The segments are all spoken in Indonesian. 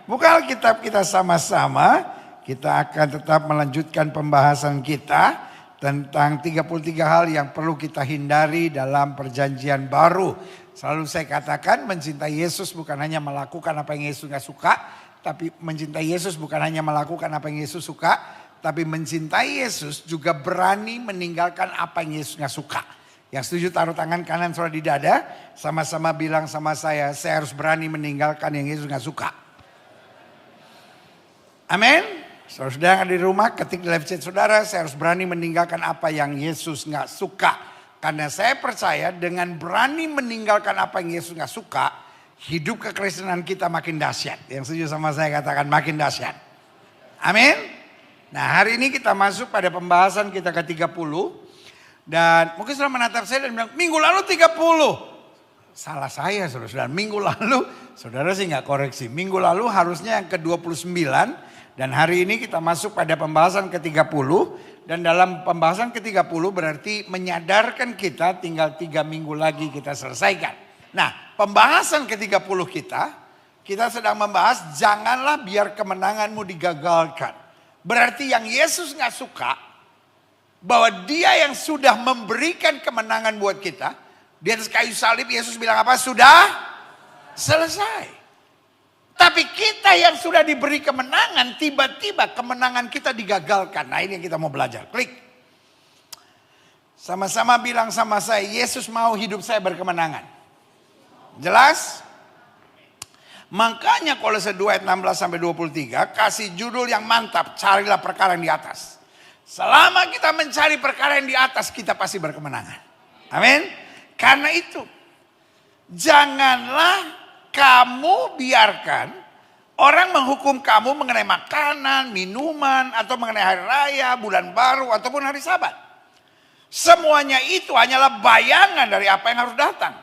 Buka Alkitab kita sama-sama. Kita akan tetap melanjutkan pembahasan kita tentang 33 hal yang perlu kita hindari dalam perjanjian baru. Selalu saya katakan mencintai Yesus bukan hanya melakukan apa yang Yesus gak suka. Tapi mencintai Yesus bukan hanya melakukan apa yang Yesus suka. Tapi mencintai Yesus juga berani meninggalkan apa yang Yesus gak suka. Yang setuju taruh tangan kanan saudara di dada. Sama-sama bilang sama saya harus berani meninggalkan yang Yesus gak suka. Amin. Saudara yang ada di rumah ketik di live chat saudara, saya harus berani meninggalkan apa yang Yesus gak suka. Karena saya percaya dengan berani meninggalkan apa yang Yesus gak suka, hidup kekristenan kita makin dahsyat. Yang setuju sama saya katakan makin dahsyat. Amin. Nah hari ini kita masuk pada pembahasan kita ke-30. Dan mungkin saudara menatap saya dan bilang, minggu lalu 30. Salah saya saudara. Minggu lalu, saudara sih gak koreksi. Minggu lalu harusnya yang ke-29. Dan hari ini kita masuk pada pembahasan ke-30. Dan dalam pembahasan ke-30 berarti menyadarkan kita tinggal 3 minggu lagi kita selesaikan. Nah pembahasan ke-30 kita sedang membahas janganlah biar kemenanganmu digagalkan. Berarti yang Yesus gak suka, bahwa dia yang sudah memberikan kemenangan buat kita. Di atas kayu salib Yesus bilang apa? Sudah selesai. Tapi kita yang sudah diberi kemenangan, tiba-tiba kemenangan kita digagalkan. Nah ini yang kita mau belajar. Klik. Sama-sama bilang sama saya, Yesus mau hidup saya berkemenangan. Jelas? Makanya Kolose 2 ayat 16-23 kasih judul yang mantap, carilah perkara yang di atas. Selama kita mencari perkara yang di atas, kita pasti berkemenangan. Amin. Karena itu, janganlah kamu biarkan orang menghukum kamu mengenai makanan, minuman, atau mengenai hari raya, bulan baru, ataupun hari sabat. Semuanya itu hanyalah bayangan dari apa yang harus datang.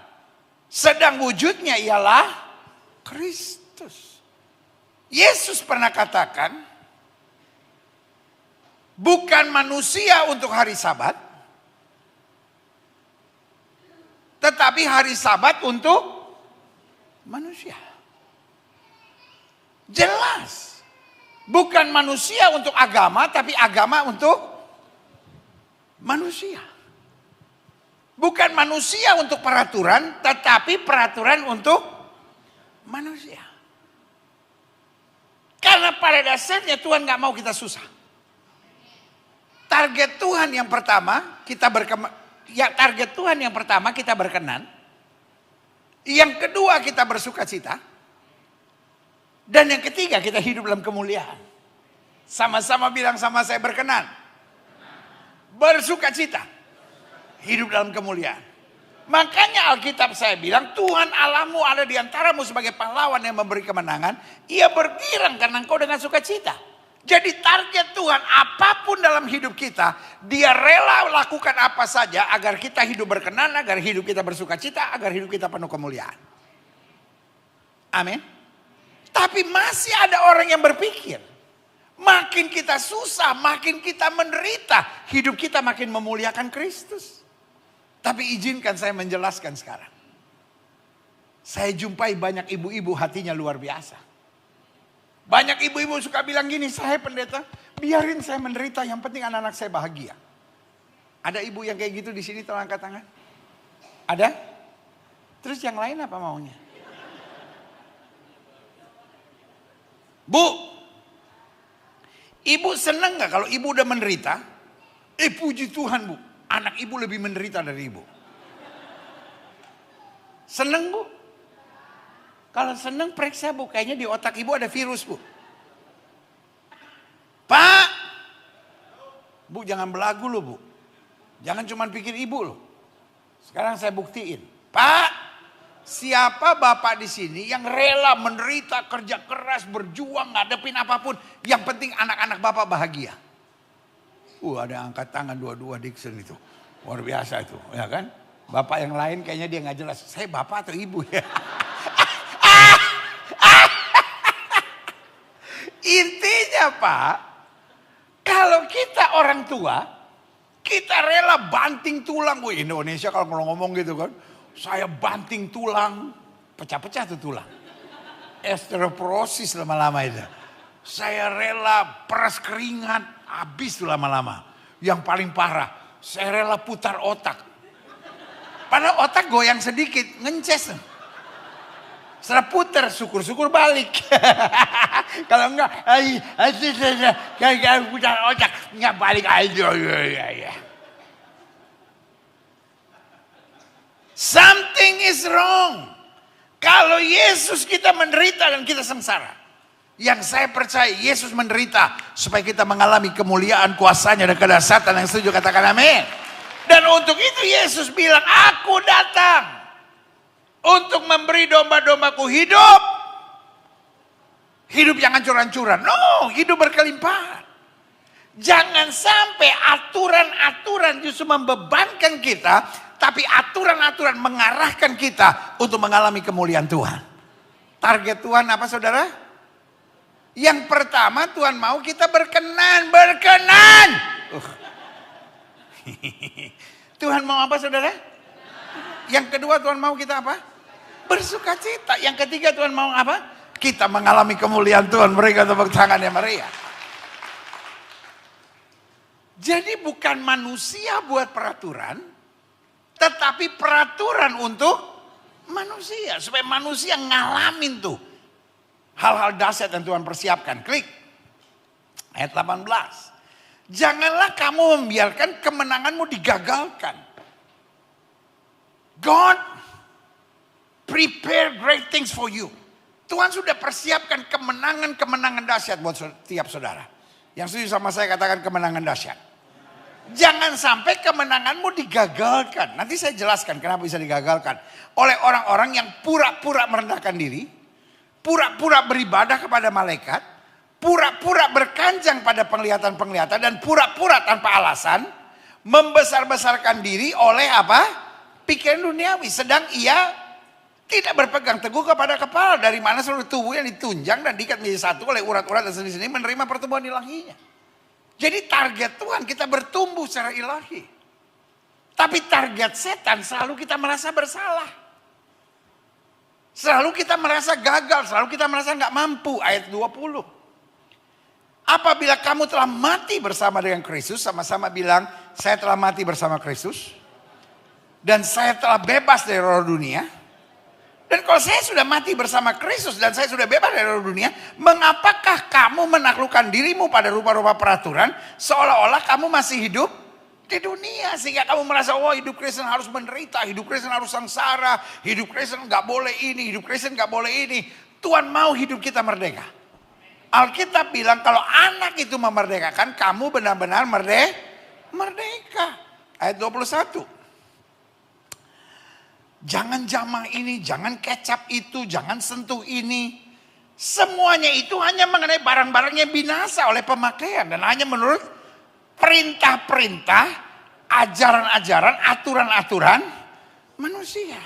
Sedang wujudnya ialah Kristus. Yesus pernah katakan, bukan manusia untuk hari sabat, tetapi hari sabat untuk manusia. Jelas. Bukan manusia untuk agama, tapi agama untuk manusia. Bukan manusia untuk peraturan, tetapi peraturan untuk manusia. Karena pada dasarnya Tuhan gak mau kita susah. Target Tuhan yang pertama kita berkenan. Yang kedua kita bersuka cita. Dan yang ketiga kita hidup dalam kemuliaan. Sama-sama bilang sama saya berkenan. Bersuka cita. Hidup dalam kemuliaan. Makanya Alkitab saya bilang Tuhan Allahmu ada di antaramu sebagai pahlawan yang memberi kemenangan. Ia bergirang karena engkau dengan sukacita. Jadi target Tuhan apapun dalam hidup kita, dia rela lakukan apa saja agar kita hidup berkenan, agar hidup kita bersuka cita, agar hidup kita penuh kemuliaan. Amin. Tapi masih ada orang yang berpikir, makin kita susah, makin kita menderita, hidup kita makin memuliakan Kristus. Tapi izinkan saya menjelaskan sekarang. Saya jumpai banyak ibu-ibu hatinya luar biasa. Banyak ibu-ibu suka bilang gini, saya pendeta, biarin saya menderita, yang penting anak-anak saya bahagia. Ada ibu yang kayak gitu di sini, tolong angkat tangan. Ada? Terus yang lain apa maunya? Bu, ibu senang gak kalau ibu udah menderita? Puji Tuhan bu, anak ibu lebih menderita dari ibu. Senang bu? Kalau senang periksa bu, kayaknya di otak ibu ada virus bu. Pak, bu jangan belagu loh bu. Jangan cuma pikir ibu loh. Sekarang saya buktiin. Pak, siapa bapak di sini yang rela menderita, kerja keras, berjuang, ngadepin apapun. Yang penting anak-anak bapak bahagia. Ada angkat tangan dua-dua Dixon itu. Luar biasa itu, ya kan? Bapak yang lain kayaknya dia nggak jelas. Saya bapak atau ibu ya? Intinya Pak, kalau kita orang tua, kita rela banting tulang. Indonesia kalau ngomong gitu kan, saya banting tulang, pecah-pecah tuh tulang. Osteoporosis lama-lama itu. Saya rela peras keringat, habis tuh lama-lama. Yang paling parah, saya rela putar otak. Padahal otak goyang sedikit, ngences. Setelah putar, syukur-syukur balik. Kalau enggak, kayak putar otak, enggak balik aja. Something is wrong. Kalau Yesus kita menderita dan kita sengsara. Yang saya percaya Yesus menderita supaya kita mengalami kemuliaan kuasanya dan kedahsyatan. Yang setuju katakan amin. Dan untuk itu Yesus bilang, aku datang untuk memberi domba-dombaku hidup. Hidup yang hancur-hancuran. No, hidup berkelimpahan. Jangan sampai aturan-aturan justru membebankan kita. Tapi aturan-aturan mengarahkan kita untuk mengalami kemuliaan Tuhan. Target Tuhan apa saudara? Yang pertama Tuhan mau kita berkenan. Tuhan mau apa saudara? Yang kedua Tuhan mau kita apa? Bersukacita. Yang ketiga Tuhan mau apa? Kita mengalami kemuliaan Tuhan. Mereka tepuk tangannya meriah. Jadi bukan manusia buat peraturan, tetapi peraturan untuk manusia. Supaya manusia ngalamin tuh hal-hal dahsyat yang Tuhan persiapkan. Klik. Ayat 18. Janganlah kamu membiarkan kemenanganmu digagalkan. God prepare great things for you. Tuhan sudah persiapkan kemenangan-kemenangan dahsyat buat setiap saudara. Yang setuju sama saya katakan kemenangan dahsyat. Jangan sampai kemenanganmu digagalkan. Nanti saya jelaskan kenapa bisa digagalkan. Oleh orang-orang yang pura-pura merendahkan diri. Pura-pura beribadah kepada malaikat. Pura-pura berkanjang pada penglihatan-penglihatan. Dan pura-pura tanpa alasan. Membesar-besarkan diri oleh apa? Pikiran duniawi. Sedang ia tidak berpegang teguh kepada kepala. Dari mana seluruh tubuh yang ditunjang dan diikat menjadi satu oleh urat-urat dan sendi-sendi menerima pertumbuhan ilahinya. Jadi target Tuhan kita bertumbuh secara ilahi. Tapi target setan selalu kita merasa bersalah. Selalu kita merasa gagal, selalu kita merasa nggak mampu. Ayat 20. Apabila kamu telah mati bersama dengan Kristus, sama-sama bilang, saya telah mati bersama Kristus. Dan saya telah bebas dari roh dunia. Dan kalau saya sudah mati bersama Kristus dan saya sudah bebas dari roh dunia, mengapakah kamu menaklukkan dirimu pada rupa-rupa peraturan seolah-olah kamu masih hidup di dunia, sehingga kamu merasa wah hidup Kristen harus menderita, hidup Kristen harus sengsara, hidup Kristen nggak boleh ini, hidup Kristen nggak boleh ini. Tuhan mau hidup kita merdeka. Alkitab bilang kalau anak itu memerdekakan, kamu benar-benar merdeka. Ayat 21. Jangan jamah ini, jangan kecap itu, jangan sentuh ini. Semuanya itu hanya mengenai barang-barang yang binasa oleh pemakaian. Dan hanya menurut perintah-perintah, ajaran-ajaran, aturan-aturan manusia.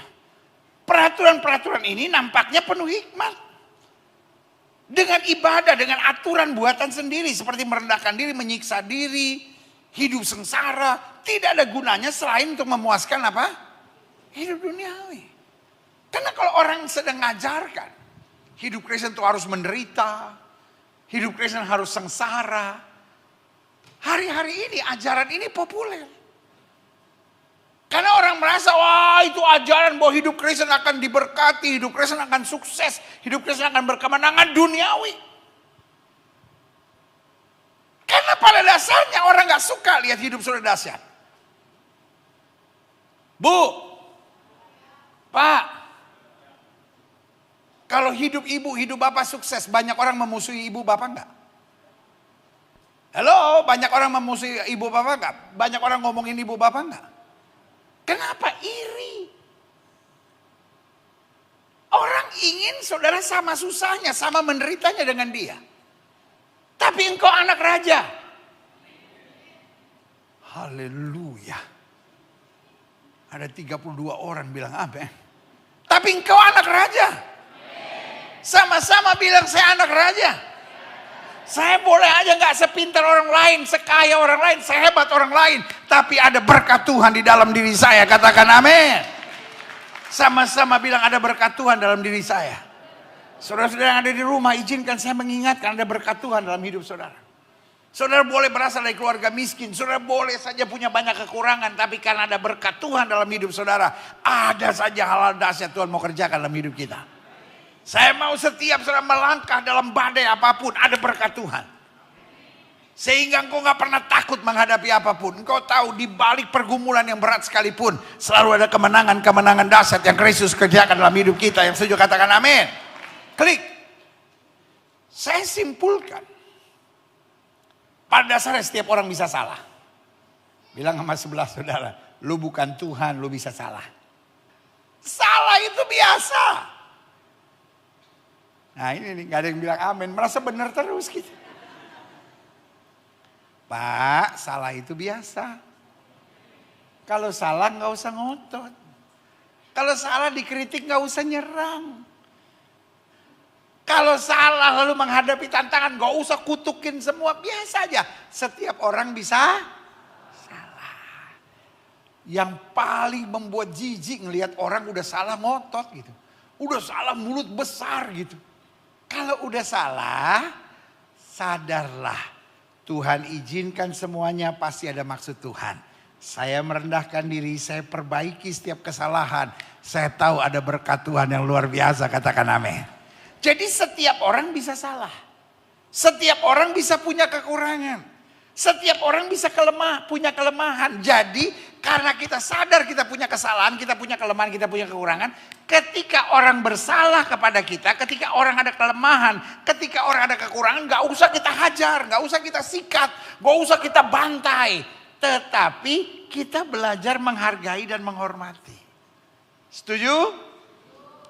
Peraturan-peraturan ini nampaknya penuh hikmat. Dengan ibadah, dengan aturan buatan sendiri. Seperti merendahkan diri, menyiksa diri, hidup sengsara. Tidak ada gunanya selain untuk memuaskan apa? Hidup duniawi. Karena kalau orang sedang ngajarkan, hidup Kristen itu harus menderita, hidup Kristen harus sengsara. Hari-hari ini ajaran ini populer. Karena orang merasa, wah itu ajaran bahwa hidup Kristen akan diberkati, hidup Kristen akan sukses, hidup Kristen akan berkemenangan duniawi. Karena pada dasarnya orang gak suka lihat hidup sudah dahsyat. Bu, Pak, kalau hidup ibu, hidup bapak sukses, banyak orang memusuhi ibu bapak enggak? Halo, banyak orang memusuhi ibu bapak enggak? Banyak orang ngomongin ibu bapak enggak? Kenapa? Iri. Orang ingin saudara sama susahnya, sama menderitanya dengan dia. Tapi engkau anak raja. Haleluya. Ada 32 orang bilang amin. Tapi engkau anak raja. Sama-sama bilang saya anak raja. Saya boleh aja gak sepintar orang lain, sekaya orang lain, sehebat orang lain. Tapi ada berkat Tuhan di dalam diri saya. Katakan amin. Sama-sama bilang ada berkat Tuhan dalam diri saya. Saudara-saudara yang ada di rumah, izinkan saya mengingatkan ada berkat Tuhan dalam hidup saudara. Saudara boleh berasal dari keluarga miskin, saudara boleh saja punya banyak kekurangan, tapi karena ada berkat Tuhan dalam hidup saudara, ada saja hal-hal dahsyat Tuhan mau kerjakan dalam hidup kita. Saya mau setiap saudara melangkah dalam badai apapun, ada berkat Tuhan. Sehingga engkau gak pernah takut menghadapi apapun. Engkau tahu di balik pergumulan yang berat sekalipun, selalu ada kemenangan-kemenangan dahsyat yang Kristus kerjakan dalam hidup kita. Yang setuju katakan amin. Klik. Saya simpulkan. Pada dasarnya setiap orang bisa salah. Bilang sama sebelah saudara, lu bukan Tuhan, lu bisa salah. Salah itu biasa. Nah ini nih, gak ada yang bilang amin. Merasa benar terus gitu. Pak, salah itu biasa. Kalau salah gak usah ngotot. Kalau salah dikritik gak usah nyerang. Kalau salah lalu menghadapi tantangan, gak usah kutukin semua, biasa aja. Setiap orang bisa salah. Yang paling membuat jijik ngelihat orang udah salah ngotot gitu. Udah salah mulut besar gitu. Kalau udah salah, sadarlah. Tuhan izinkan semuanya pasti ada maksud Tuhan. Saya merendahkan diri, saya perbaiki setiap kesalahan. Saya tahu ada berkat Tuhan yang luar biasa, katakan amin. Jadi setiap orang bisa salah. Setiap orang bisa punya kekurangan. Setiap orang bisa punya kelemahan. Jadi karena kita sadar kita punya kesalahan, kita punya kelemahan, kita punya kekurangan. Ketika orang bersalah kepada kita, ketika orang ada kelemahan, ketika orang ada kekurangan, gak usah kita hajar, gak usah kita sikat, gak usah kita bantai. Tetapi kita belajar menghargai dan menghormati. Setuju?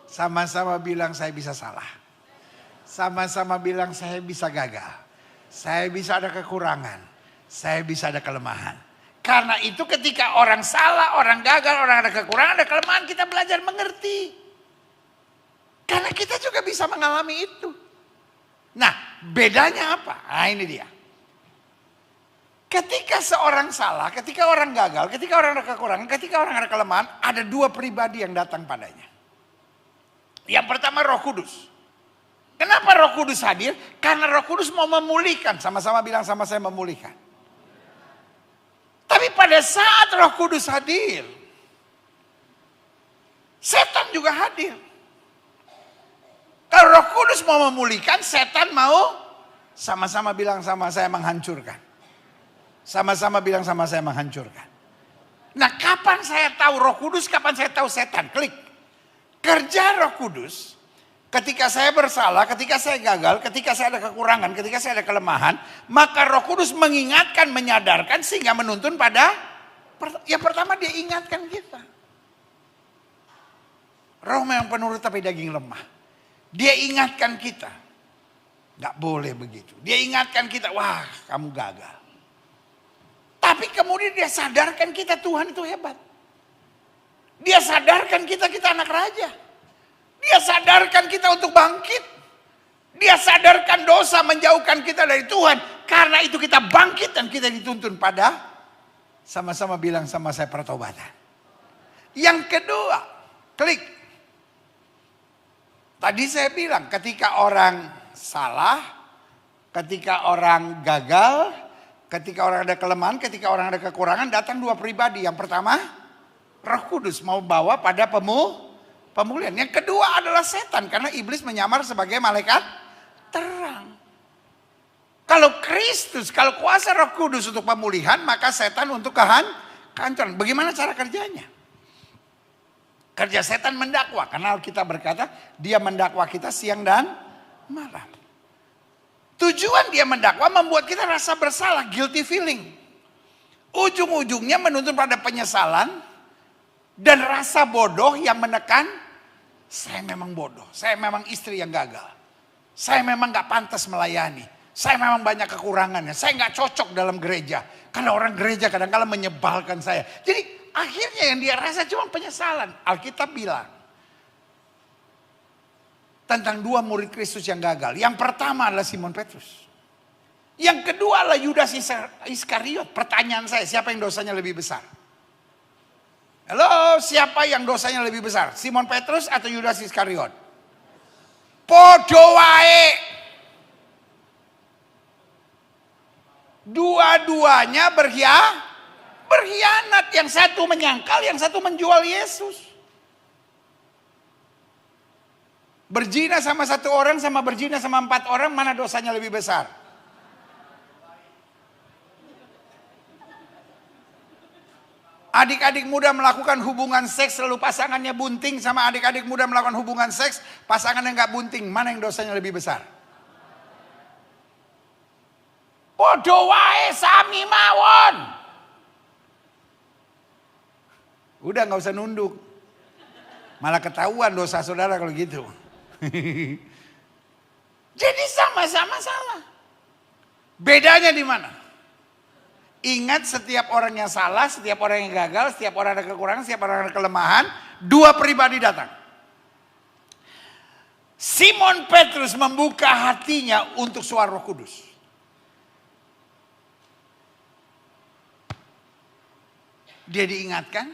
Sama-sama bilang saya bisa salah. Sama-sama bilang saya bisa gagal. Saya bisa ada kekurangan. Saya bisa ada kelemahan. Karena itu ketika orang salah, orang gagal, orang ada kekurangan, ada kelemahan, kita belajar mengerti. Karena kita juga bisa mengalami itu. Nah, bedanya apa? Nah, ini dia. Ketika seorang salah, ketika orang gagal, ketika orang ada kekurangan, ketika orang ada kelemahan, ada dua pribadi yang datang padanya. Yang pertama Roh Kudus. Kenapa Roh Kudus hadir? Karena Roh Kudus mau memulihkan. Sama-sama bilang sama saya memulihkan. Tapi pada saat Roh Kudus hadir, setan juga hadir. Kalau Roh Kudus mau memulihkan, setan mau sama-sama bilang sama saya menghancurkan. Sama-sama bilang sama saya menghancurkan. Nah, kapan saya tahu Roh Kudus, kapan saya tahu setan? Klik. Kerja Roh Kudus, ketika saya bersalah, ketika saya gagal, ketika saya ada kekurangan, ketika saya ada kelemahan, maka Roh Kudus mengingatkan, menyadarkan sehingga menuntun pada yang pertama dia ingatkan kita. Roh memang penurut tapi daging lemah. Dia ingatkan kita. Gak boleh begitu. Dia ingatkan kita, wah kamu gagal. Tapi kemudian dia sadarkan kita Tuhan itu hebat. Dia sadarkan kita anak raja. Dia sadarkan kita untuk bangkit. Dia sadarkan dosa menjauhkan kita dari Tuhan. Karena itu kita bangkit dan kita dituntun pada sama-sama bilang sama saya pertobatan. Yang kedua, klik. Tadi saya bilang ketika orang salah, ketika orang gagal, ketika orang ada kelemahan, ketika orang ada kekurangan, datang dua pribadi. Yang pertama, Roh Kudus mau bawa pada pemulihan. Yang kedua adalah setan karena iblis menyamar sebagai malaikat terang. Kalau Kristus, kalau kuasa Roh Kudus untuk pemulihan, maka setan untuk kehancuran. Bagaimana cara kerjanya? Kerja setan mendakwa. Karena kita berkata dia mendakwa kita siang dan malam. Tujuan dia mendakwa membuat kita rasa bersalah, guilty feeling. Ujung-ujungnya menuntun pada penyesalan. Dan rasa bodoh yang menekan, saya memang bodoh, saya memang istri yang gagal. Saya memang gak pantas melayani, saya memang banyak kekurangannya, saya gak cocok dalam gereja. Karena orang gereja kadang-kadang menyebalkan saya. Jadi akhirnya yang dia rasa cuma penyesalan. Alkitab bilang tentang dua murid Kristus yang gagal. Yang pertama adalah Simon Petrus. Yang kedua adalah Yudas Iskariot. Pertanyaan saya, siapa yang dosanya lebih besar? Halo, siapa yang dosanya lebih besar? Simon Petrus atau Yudas Iskariot? Podo wae. Dua-duanya berkhianat. Yang satu menyangkal, yang satu menjual Yesus. Berzina sama satu orang sama berzina sama 4 orang, mana dosanya lebih besar? Adik-adik muda melakukan hubungan seks lalu pasangannya bunting, sama adik-adik muda melakukan hubungan seks pasangannya nggak bunting, mana yang dosanya lebih besar? Podo wae sami mawon. Udah nggak usah nunduk, malah ketahuan dosa saudara kalau gitu. Jadi sama-sama salah. Bedanya di mana? Ingat, setiap orang yang salah, setiap orang yang gagal, setiap orang ada kekurangan, setiap orang ada kelemahan, 2 pribadi datang. Simon Petrus membuka hatinya untuk suara Roh Kudus. Dia diingatkan,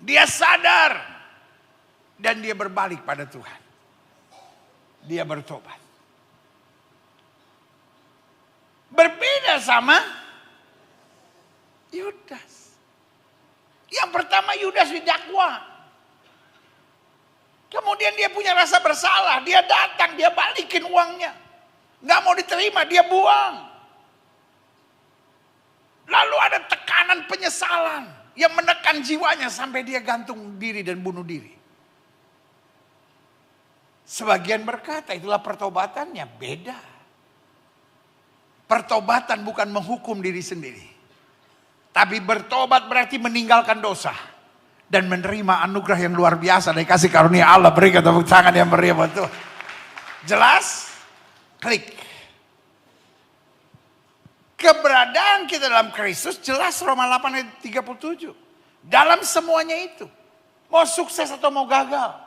dia sadar, dan dia berbalik pada Tuhan. Dia bertobat. Berbeda sama Yudas. Yang pertama Yudas didakwa. Kemudian dia punya rasa bersalah. Dia datang, dia balikin uangnya. Gak mau diterima, dia buang. Lalu ada tekanan penyesalan yang menekan jiwanya sampai dia gantung diri dan bunuh diri. Sebagian berkata itulah pertobatannya. Beda. Pertobatan bukan menghukum diri sendiri. Tapi bertobat berarti meninggalkan dosa. Dan menerima anugerah yang luar biasa dari kasih karunia Allah. Berikan tepuk tangan yang meriah buat Tuhan. Jelas? Klik. Keberadaan kita dalam Kristus jelas Roma 8 ayat 37. Dalam semuanya itu. Mau sukses atau mau gagal.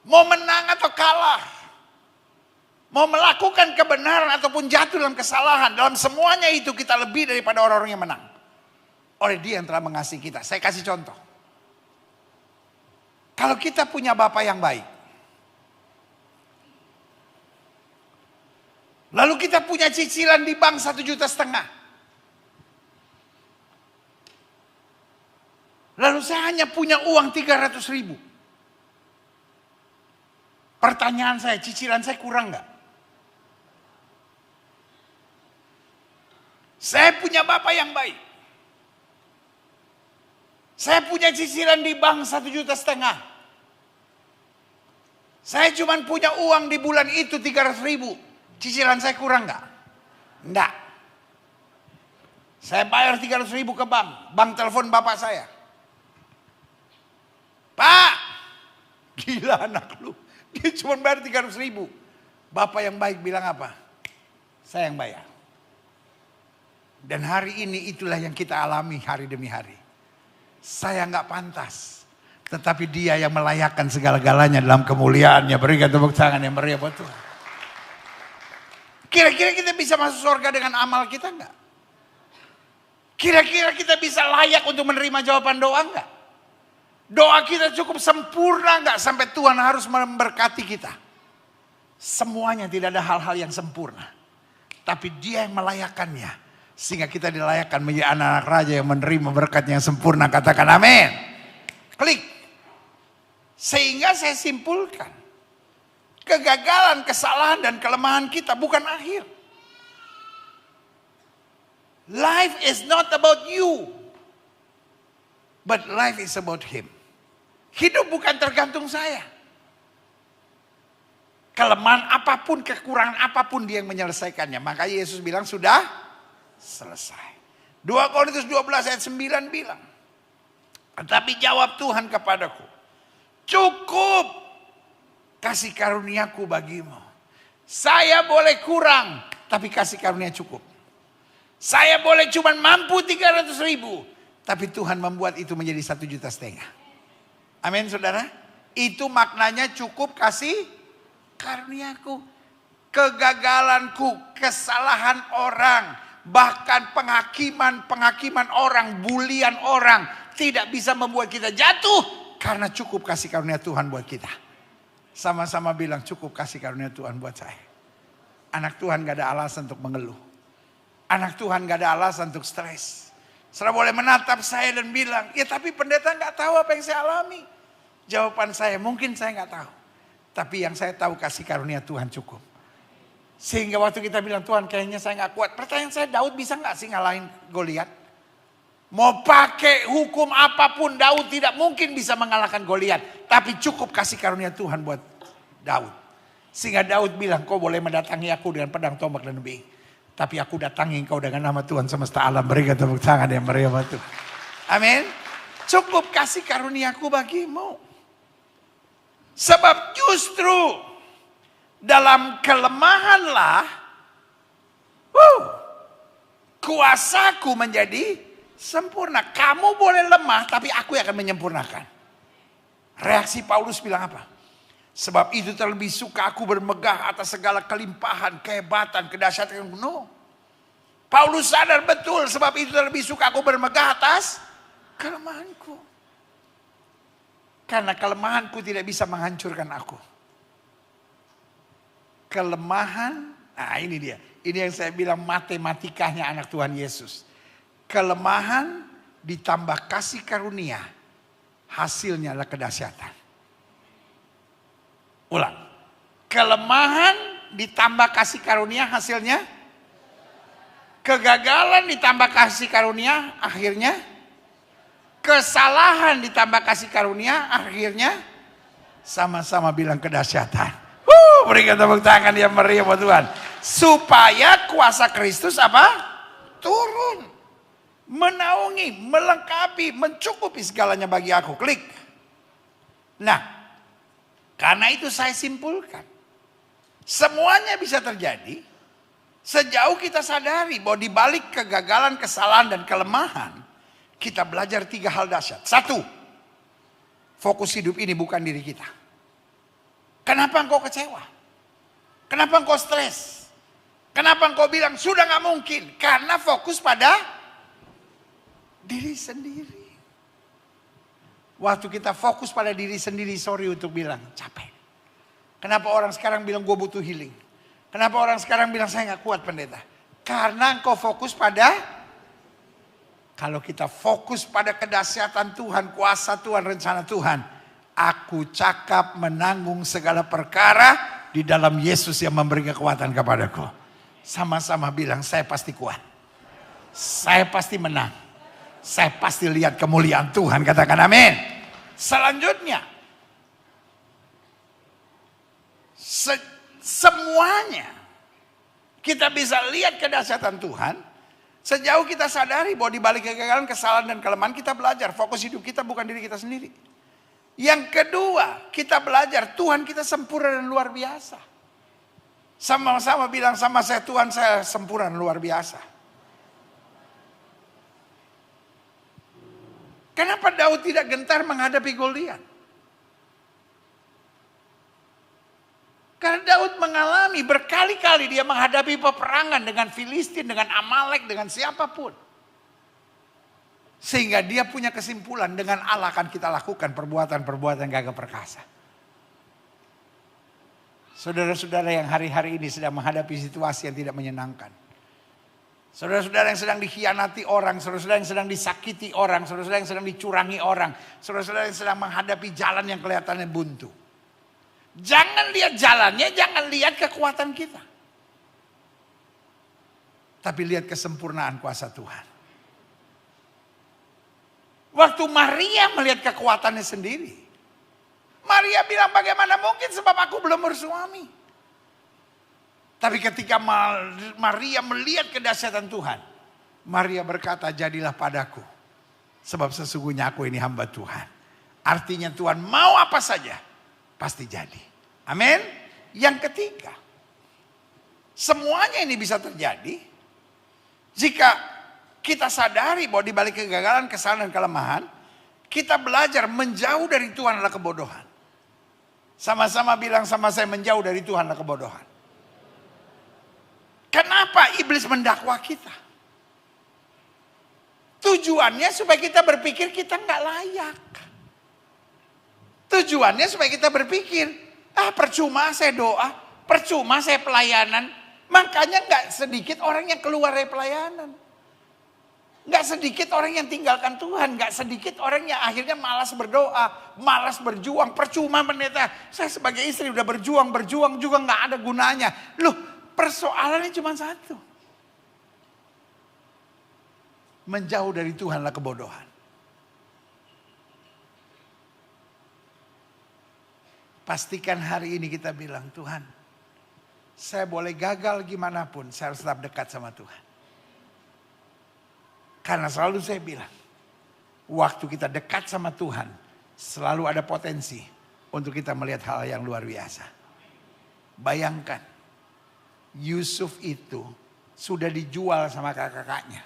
Mau menang atau kalah. Mau melakukan kebenaran ataupun jatuh dalam kesalahan. Dalam semuanya itu kita lebih daripada orang-orang yang menang. Oleh Dia yang telah mengasihi kita. Saya kasih contoh. Kalau kita punya Bapa yang baik. Lalu kita punya cicilan di bank 1,5 juta. Lalu saya hanya punya uang 300.000. Pertanyaan saya, cicilan saya kurang nggak? Saya punya Bapak yang baik. Saya punya cicilan di bank 1,5 juta. Saya cuma punya uang di bulan itu 300.000. Cicilan saya kurang nggak? Enggak. Saya bayar 300.000 ke bank. Bank telepon bapak saya. Pak, gila anak lu. Dia cuma bayar 300.000. Bapak yang baik bilang apa? Saya yang bayar. Dan hari ini itulah yang kita alami hari demi hari. Saya nggak pantas. Tetapi Dia yang melayakkan segala-galanya dalam kemuliaannya. Berikan tepuk tangan yang meriah buat Tuhan. Kira-kira kita bisa masuk surga dengan amal kita nggak? Kira-kira kita bisa layak untuk menerima jawaban doa nggak? Doa kita cukup sempurna nggak sampai Tuhan harus memberkati kita? Semuanya tidak ada hal-hal yang sempurna. Tapi Dia yang melayakkannya. Sehingga kita dilayakkan menjadi anak-anak raja yang menerima berkat yang sempurna. Katakan amin. Klik. Sehingga saya simpulkan. Kegagalan, kesalahan dan kelemahan kita bukan akhir. Life is not about you. But life is about Him. Hidup bukan tergantung saya. Kelemahan apapun, kekurangan apapun Dia yang menyelesaikannya. Makanya Yesus bilang sudah selesai. 2 Korintus 12 ayat 9 bilang. Tetapi jawab Tuhan kepadaku. Cukup kasih karuniaku bagimu. Saya boleh kurang, tapi kasih karunia cukup. Saya boleh cuma mampu 300.000, tapi Tuhan membuat itu menjadi 1,5 juta. Amin saudara. Itu maknanya cukup kasih karuniaku. Kegagalanku, kesalahan orang, bahkan penghakiman orang, bulian orang tidak bisa membuat kita jatuh karena cukup kasih karunia Tuhan buat kita. Sama-sama bilang cukup kasih karunia Tuhan buat saya. Anak Tuhan gak ada alasan untuk mengeluh. Anak Tuhan gak ada alasan untuk stres. Saudara boleh menatap saya dan bilang, ya tapi pendeta gak tahu apa yang saya alami. Jawaban saya, mungkin saya gak tahu. Tapi yang saya tahu kasih karunia Tuhan cukup. Sehingga waktu kita bilang, Tuhan kayaknya saya gak kuat. Pertanyaan saya, Daud bisa gak sih ngalahin Goliat? Mau pakai hukum apapun, Daud tidak mungkin bisa mengalahkan Goliat. Tapi cukup kasih karunia Tuhan buat Daud. Sehingga Daud bilang, kau boleh mendatangi aku dengan pedang, tombak dan lebih. Tapi aku datangi engkau dengan nama Tuhan semesta alam. Berikan tepuk tangan yang meriah buat Tuhan. Amin. Cukup kasih karuniaku bagimu. Sebab justru dalam kelemahanlah kuasaku menjadi sempurna. Kamu boleh lemah tapi aku yang akan menyempurnakan. Reaksi Paulus bilang apa? Sebab itu terlebih suka aku bermegah atas segala kelimpahan, kehebatan, kedahsyatan yang penuh. Paulus sadar betul sebab itu terlebih suka aku bermegah atas kelemahanku. Karena kelemahanku tidak bisa menghancurkan aku. Kelemahan, nah ini dia. Ini yang saya bilang matematikanya anak Tuhan Yesus. Kelemahan ditambah kasih karunia, hasilnya adalah kedahsyatan. Ulang. Kelemahan ditambah kasih karunia, hasilnya kegagalan ditambah kasih karunia, akhirnya kesalahan ditambah kasih karunia, akhirnya sama-sama bilang kedahsyatan. Berikan tepuk tangan yang meriah buat Tuhan. Supaya kuasa Kristus apa? Turun. Menaungi, melengkapi, mencukupi segalanya bagi aku. Klik. Nah, karena itu saya simpulkan. Semuanya bisa terjadi sejauh kita sadari bahwa di balik kegagalan, kesalahan, dan kelemahan, kita belajar 3 hal dahsyat. 1, fokus hidup ini bukan diri kita. Kenapa engkau kecewa? Kenapa engkau stres? Kenapa engkau bilang sudah gak mungkin? Karena fokus pada diri sendiri. Waktu kita fokus pada diri sendiri, sorry untuk bilang, capek. Kenapa orang sekarang bilang gue butuh healing? Kenapa orang sekarang bilang saya gak kuat pendeta? Karena engkau fokus pada, kalau kita fokus pada kedahsyatan Tuhan, kuasa Tuhan, rencana Tuhan. Aku cakap menanggung segala perkara di dalam Yesus yang memberi kekuatan kepadaku. Sama-sama bilang saya pasti kuat. Saya pasti menang. Saya pasti lihat kemuliaan Tuhan. Katakan amin. Selanjutnya. Semuanya. Kita bisa lihat kedahsyatan Tuhan. Sejauh kita sadari bahwa di balik kegagalan, kesalahan, dan kelemahan kita belajar. Fokus hidup kita bukan diri kita sendiri. Yang kedua, kita belajar Tuhan kita sempurna dan luar biasa. Sama-sama bilang sama saya, Tuhan saya sempurna dan luar biasa. Kenapa Daud tidak gentar menghadapi Goliat? Karena Daud mengalami berkali-kali dia menghadapi peperangan dengan Filistin, dengan Amalek, dengan siapapun. Sehingga dia punya kesimpulan dengan Allah akan kita lakukan perbuatan-perbuatan gagah perkasa. Saudara-saudara yang hari-hari ini sedang menghadapi situasi yang tidak menyenangkan. Saudara-saudara yang sedang dikhianati orang, saudara-saudara yang sedang disakiti orang, saudara-saudara yang sedang dicurangi orang, saudara-saudara yang sedang menghadapi jalan yang kelihatannya buntu. Jangan lihat jalannya, jangan lihat kekuatan kita. Tapi lihat kesempurnaan kuasa Tuhan. Waktu Maria melihat kekuatannya sendiri. Maria bilang bagaimana mungkin sebab aku belum bersuami. Tapi ketika Maria melihat kedahsyatan Tuhan. Maria berkata jadilah padaku. Sebab sesungguhnya aku ini hamba Tuhan. Artinya Tuhan mau apa saja. Pasti jadi. Amin. Yang ketiga. Semuanya ini bisa terjadi. Jika kita sadari bahwa di balik kegagalan, kesalahan, dan kelemahan. Kita belajar menjauh dari Tuhan adalah kebodohan. Sama-sama bilang sama saya, menjauh dari Tuhan adalah kebodohan. Kenapa iblis mendakwa kita? Tujuannya supaya kita berpikir kita nggak layak. Tujuannya supaya kita berpikir Percuma saya doa, percuma saya pelayanan. Makanya gak sedikit orang yang keluar dari pelayanan. Gak sedikit orang yang tinggalkan Tuhan. Gak sedikit orang yang akhirnya malas berdoa, malas berjuang. Percuma pendeta, saya sebagai istri udah berjuang juga gak ada gunanya. Loh, persoalannya cuma satu. Menjauh dari Tuhanlah kebodohan. Pastikan hari ini kita bilang, Tuhan, saya boleh gagal gimana pun, saya harus tetap dekat sama Tuhan. Karena selalu saya bilang, waktu kita dekat sama Tuhan, selalu ada potensi untuk kita melihat hal yang luar biasa. Bayangkan, Yusuf itu sudah dijual sama kakak-kakaknya.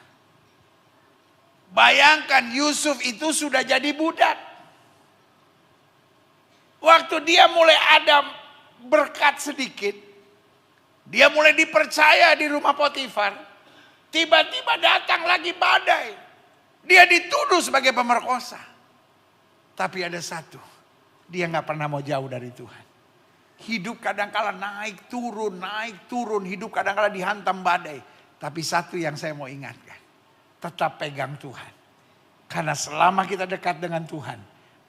Bayangkan Yusuf itu sudah jadi budak. Waktu dia mulai ada berkat sedikit, dia mulai dipercaya di rumah Potifar. Tiba-tiba datang lagi badai. Dia dituduh sebagai pemerkosa. Tapi ada satu, dia gak pernah mau jauh dari Tuhan. Hidup kadangkala naik turun, hidup kadangkala dihantam badai. Tapi satu yang saya mau ingatkan, tetap pegang Tuhan. Karena selama kita dekat dengan Tuhan,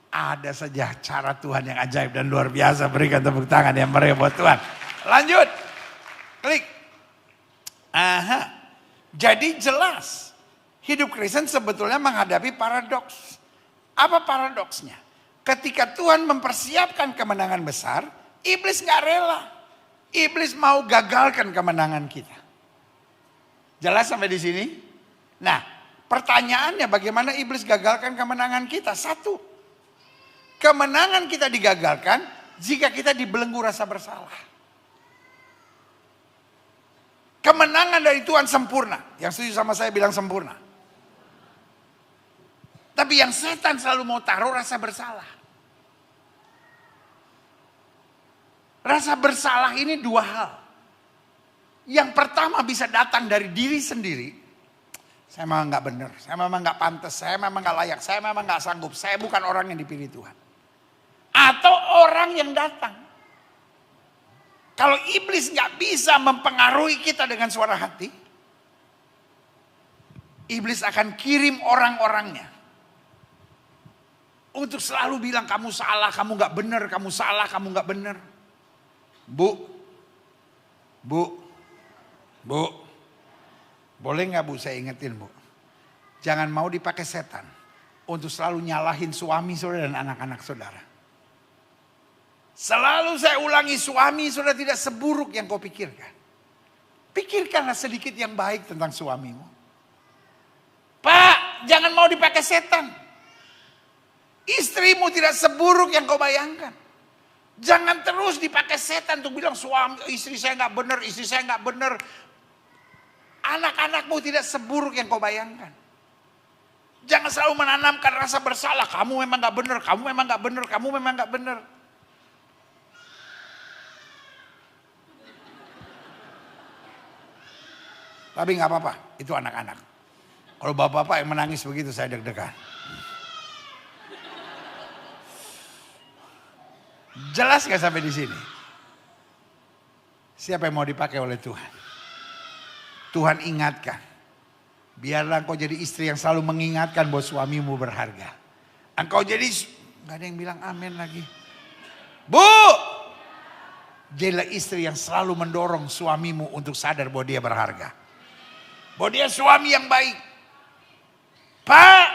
ada saja cara Tuhan yang ajaib dan luar biasa. Berikan tepuk tangan yang meriah buat Tuhan. Lanjut. Klik. Jadi jelas. Hidup Kristen sebetulnya menghadapi paradoks. Apa paradoksnya? Ketika Tuhan mempersiapkan kemenangan besar, iblis gak rela. Iblis mau gagalkan kemenangan kita. Jelas sampai di sini? Nah, pertanyaannya bagaimana iblis gagalkan kemenangan kita? Satu. Kemenangan kita digagalkan jika kita dibelenggu rasa bersalah. Kemenangan dari Tuhan sempurna. Yang setuju sama saya bilang sempurna. Tapi yang setan selalu mau taruh rasa bersalah. Rasa bersalah ini dua hal. Yang pertama bisa datang dari diri sendiri. Saya memang gak benar, saya memang gak pantas, saya memang gak layak, saya memang gak sanggup. Saya bukan orang yang dipilih Tuhan. Atau orang yang datang. Kalau iblis gak bisa mempengaruhi kita dengan suara hati, iblis akan kirim orang-orangnya. Untuk selalu bilang kamu salah, kamu gak benar, kamu salah, kamu gak benar. Bu. Boleh gak Bu saya ingetin Bu? Jangan mau dipakai setan untuk selalu nyalahin suami saudara dan anak-anak saudara. Selalu saya ulangi, suami saudara tidak seburuk yang kau pikirkan. Pikirkanlah sedikit yang baik tentang suamimu. Pak, jangan mau dipakai setan. Istrimu tidak seburuk yang kau bayangkan. Jangan terus dipakai setan untuk bilang suami, istri saya gak benar, istri saya gak benar. Anak-anakmu tidak seburuk yang kau bayangkan. Jangan selalu menanamkan rasa bersalah. Kamu memang gak benar, kamu memang gak benar, kamu memang gak benar. Tapi gak apa-apa, itu anak-anak. Kalau bapak-bapak yang menangis begitu saya deg-degan. Jelas gak sampai di sini? Siapa yang mau dipakai oleh Tuhan? Tuhan ingatkan. Biarlah engkau jadi istri yang selalu mengingatkan bahwa suamimu berharga. Engkau jadi, gak ada yang bilang amin lagi. Bu! Jadilah istri yang selalu mendorong suamimu untuk sadar bahwa dia berharga. Bahwa dia suami yang baik. Pak!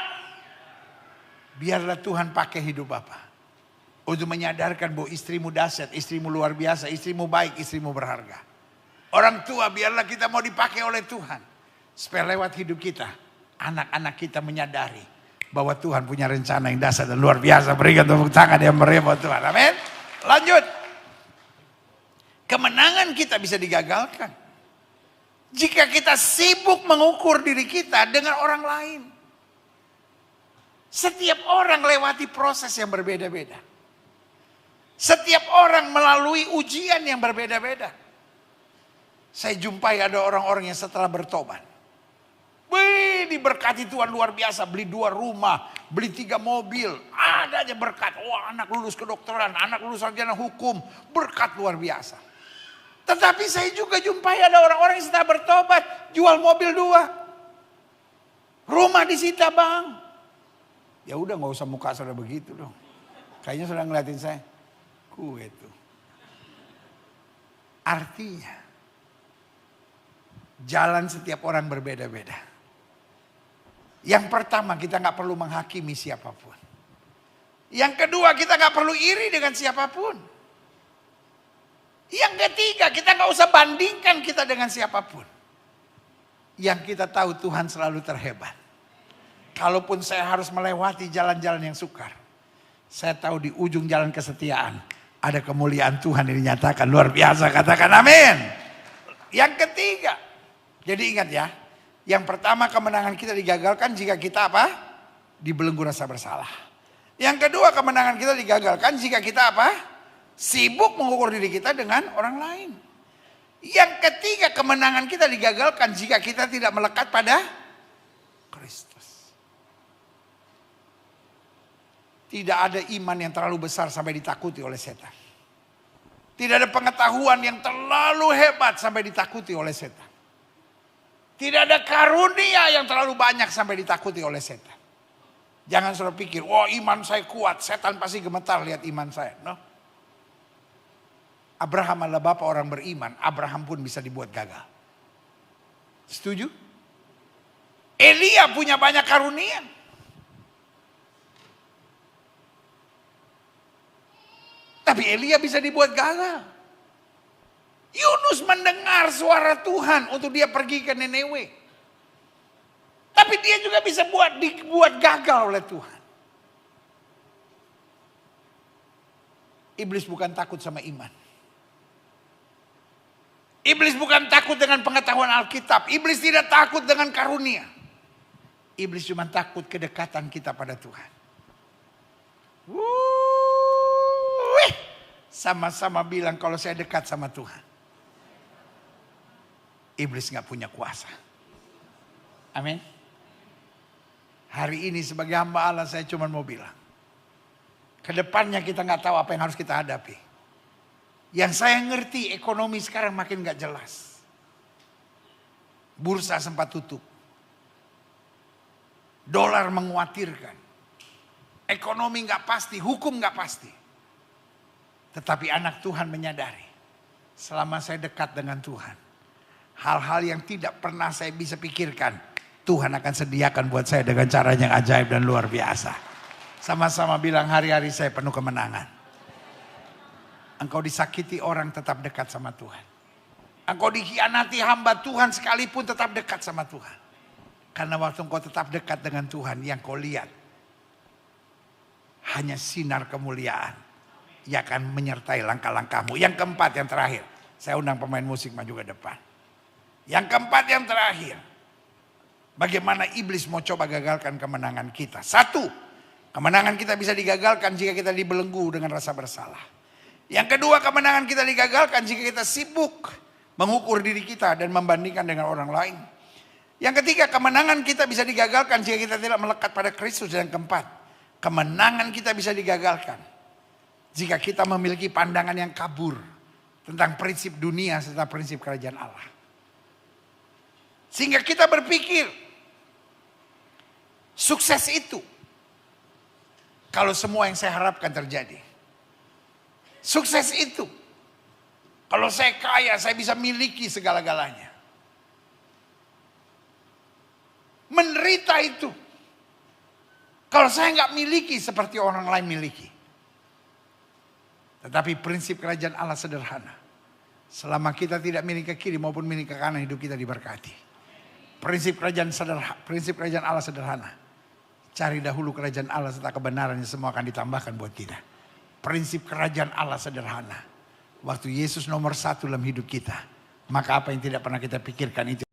Biarlah Tuhan pakai hidup Bapak. Untuk menyadarkan bahwa istrimu dahsyat, istrimu luar biasa, istrimu baik, istrimu berharga. Orang tua biarlah kita mau dipakai oleh Tuhan. Supaya lewat hidup kita, anak-anak kita menyadari bahwa Tuhan punya rencana yang dahsyat dan luar biasa. Berikan tepuk tangan yang meriah buat Tuhan. Amin. Lanjut. Kemenangan kita bisa digagalkan jika kita sibuk mengukur diri kita dengan orang lain. Setiap orang lewati proses yang berbeda-beda. Setiap orang melalui ujian yang berbeda-beda. Saya jumpai ada orang-orang yang setelah bertobat, Wih, diberkati Tuhan luar biasa. Beli 2 rumah, beli 3 mobil. Ada aja berkat. Wah, anak lulus kedokteran, anak lulus sarjana hukum. Berkat luar biasa. Tetapi saya juga jumpai ada orang-orang yang setelah bertobat. Jual mobil 2. Rumah disita bang. Ya udah gak usah muka saudara begitu dong. Kayaknya sudah ngeliatin saya. Kue tuh. Artinya. Jalan setiap orang berbeda-beda. Yang pertama kita gak perlu menghakimi siapapun. Yang kedua kita gak perlu iri dengan siapapun. Yang ketiga kita gak usah bandingkan kita dengan siapapun. Yang kita tahu Tuhan selalu terhebat. Kalaupun saya harus melewati jalan-jalan yang sukar. Saya tahu di ujung jalan kesetiaan. Ada kemuliaan Tuhan yang dinyatakan luar biasa. Katakan amin. Yang ketiga. Jadi ingat ya. Yang pertama kemenangan kita digagalkan jika kita apa? Dibelenggu rasa bersalah. Yang kedua kemenangan kita digagalkan jika kita apa? Sibuk mengukur diri kita dengan orang lain. Yang ketiga kemenangan kita digagalkan jika kita tidak melekat pada Kristus. Tidak ada iman yang terlalu besar sampai ditakuti oleh setan. Tidak ada pengetahuan yang terlalu hebat sampai ditakuti oleh setan. Tidak ada karunia yang terlalu banyak sampai ditakuti oleh setan. Jangan selalu pikir, wah iman saya kuat, setan pasti gemetar lihat iman saya. No. Abraham adalah bapak orang beriman, Abraham pun bisa dibuat gagal. Setuju? Elia punya banyak karunia. Tapi Elia bisa dibuat gagal. Yunus mendengar suara Tuhan untuk dia pergi ke Ninewe. Tapi dia juga bisa dibuat gagal oleh Tuhan. Iblis bukan takut sama iman. Iblis bukan takut dengan pengetahuan Alkitab. Iblis tidak takut dengan karunia. Iblis cuma takut kedekatan kita pada Tuhan. Sama-sama bilang kalau saya dekat sama Tuhan. Iblis gak punya kuasa. Amin. Hari ini sebagai hamba Allah saya cuma mau bilang. Kedepannya kita gak tahu apa yang harus kita hadapi. Yang saya ngerti ekonomi sekarang makin gak jelas. Bursa sempat tutup. Dolar mengkhawatirkan. Ekonomi gak pasti, hukum gak pasti. Tetapi anak Tuhan menyadari. Selama saya dekat dengan Tuhan. Hal-hal yang tidak pernah saya bisa pikirkan. Tuhan akan sediakan buat saya dengan cara yang ajaib dan luar biasa. Sama-sama bilang hari-hari saya penuh kemenangan. Engkau disakiti orang tetap dekat sama Tuhan. Engkau dikhianati hamba Tuhan sekalipun tetap dekat sama Tuhan. Karena waktu engkau tetap dekat dengan Tuhan yang kau lihat. Hanya sinar kemuliaan. Yang akan menyertai langkah-langkahmu. Yang keempat yang terakhir. Saya undang pemain musik maju ke depan. Yang keempat yang terakhir. Bagaimana iblis mau coba gagalkan kemenangan kita. 1. Kemenangan kita bisa digagalkan jika kita dibelenggu dengan rasa bersalah. Yang kedua kemenangan kita digagalkan jika kita sibuk mengukur diri kita dan membandingkan dengan orang lain. Yang ketiga kemenangan kita bisa digagalkan jika kita tidak melekat pada Kristus. Dan yang keempat kemenangan kita bisa digagalkan jika kita memiliki pandangan yang kabur tentang prinsip dunia serta prinsip kerajaan Allah. Sehingga kita berpikir sukses itu kalau semua yang saya harapkan terjadi. Sukses itu kalau saya kaya saya bisa miliki segala-galanya. Menderita itu kalau saya nggak miliki seperti orang lain miliki. Tetapi prinsip kerajaan Allah sederhana. Selama kita tidak milik ke kiri maupun milik ke kanan hidup kita diberkati. Prinsip kerajaan Allah sederhana. Cari dahulu kerajaan Allah serta kebenarannya semua akan ditambahkan buat kita. Prinsip kerajaan Allah sederhana. Waktu Yesus nomor 1 dalam hidup kita. Maka apa yang tidak pernah kita pikirkan itu